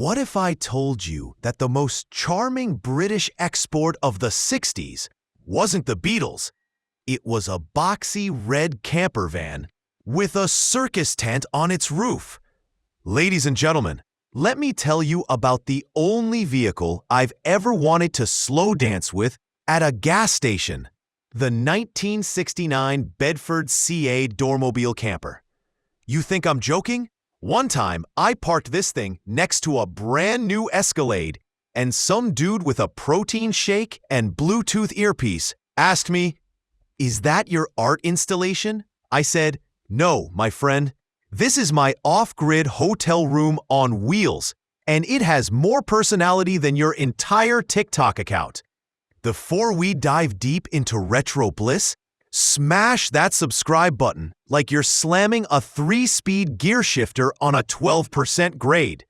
What if I told you that the most charming British export of the 60s wasn't the Beatles? It was a boxy red camper van with a circus tent on its roof. Ladies and gentlemen, let me tell you about the only vehicle I've ever wanted to slow dance with at a gas station. The 1969 Bedford CA Dormobile camper. You think I'm joking? One time, I parked this thing next to a brand new Escalade, and some dude with a protein shake and Bluetooth earpiece asked me, "Is that your art installation?" I said, "No, my friend. This is my off-grid hotel room on wheels, and it has more personality than your entire TikTok account." Before we dive deep into retro bliss, smash that subscribe button like you're slamming a 3-speed gear shifter on a 12% grade.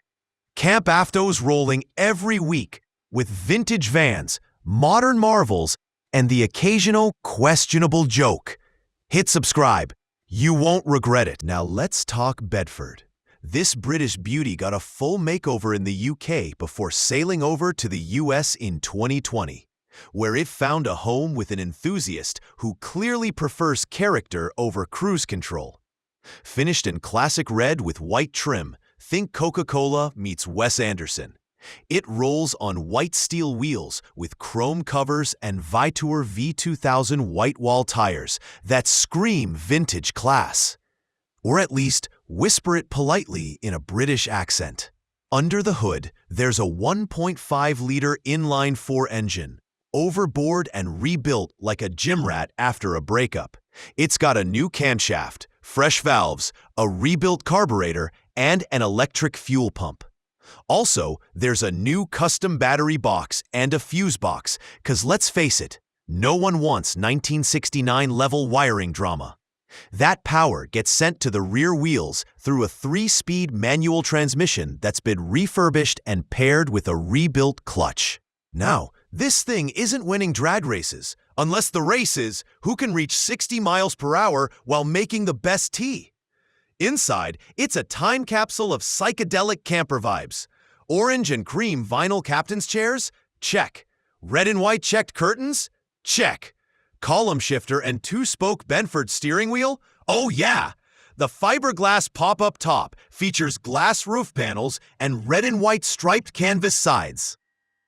CampAvto's rolling every week with vintage vans, modern marvels, and the occasional questionable joke. Hit subscribe. You won't regret it. Now let's talk Bedford. This British beauty got a full makeover in the UK before sailing over to the US in 2020, where it found a home with an enthusiast who clearly prefers character over cruise control. Finished in classic red with white trim, think Coca-Cola meets Wes Anderson. It rolls on white steel wheels with chrome covers and Vitor V2000 white wall tires that scream vintage class. Or at least whisper it politely in a British accent. Under the hood, there's a 1.5-liter inline-four engine, overboard and rebuilt like a gym rat after a breakup. It's got a new camshaft, fresh valves, a rebuilt carburetor, and an electric fuel pump. Also, there's a new custom battery box and a fuse box, 'cause let's face it, no one wants 1969-level wiring drama. That power gets sent to the rear wheels through a 3-speed manual transmission that's been refurbished and paired with a rebuilt clutch. Now, this thing isn't winning drag races, unless the race is who can reach 60 miles per hour while making the best tea. Inside, it's a time capsule of psychedelic camper vibes. Orange and cream vinyl captain's chairs? Check. Red and white checked curtains? Check. Column shifter and 2-spoke Bedford steering wheel? Oh yeah! The fiberglass pop-up top features glass roof panels and red and white striped canvas sides.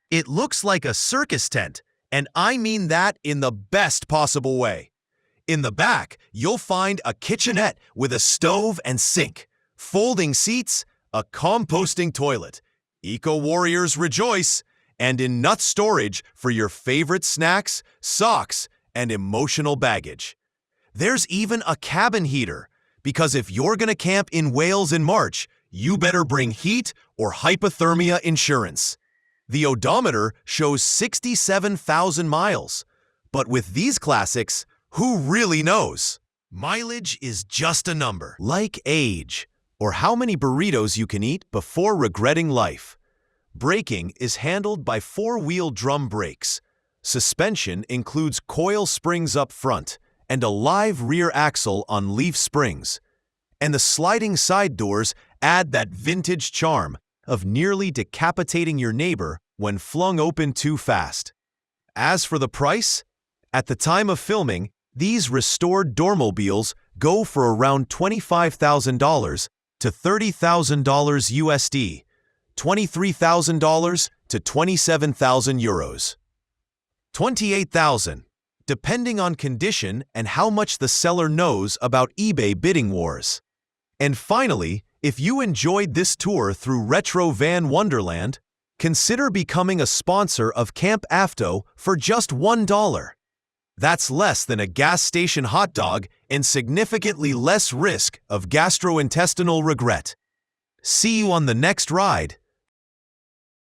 It looks like a circus tent, and I mean that in the best possible way. In the back, you'll find a kitchenette with a stove and sink, folding seats, a composting toilet. Eco-warriors rejoice, and enough storage for your favorite snacks, socks, and emotional baggage. There's even a cabin heater, because if you're gonna camp in Wales in March, you better bring heat or hypothermia insurance. The odometer shows 67,000 miles, but with these classics, who really knows? Mileage is just a number, like age, or how many burritos you can eat before regretting life. Braking is handled by 4-wheel drum brakes. Suspension includes coil springs up front and a live rear axle on leaf springs. And the sliding side doors add that vintage charm of nearly decapitating your neighbor when flung open too fast. As for the price, at the time of filming, these restored Dormobiles go for around $25,000 to $30,000 USD, $23,000 to 27,000 euros. 28,000, depending on condition and how much the seller knows about eBay bidding wars. And finally, if you enjoyed this tour through Retro Van Wonderland, consider becoming a sponsor of CampAvto for just $1. That's less than a gas station hot dog and significantly less risk of gastrointestinal regret. See you on the next ride.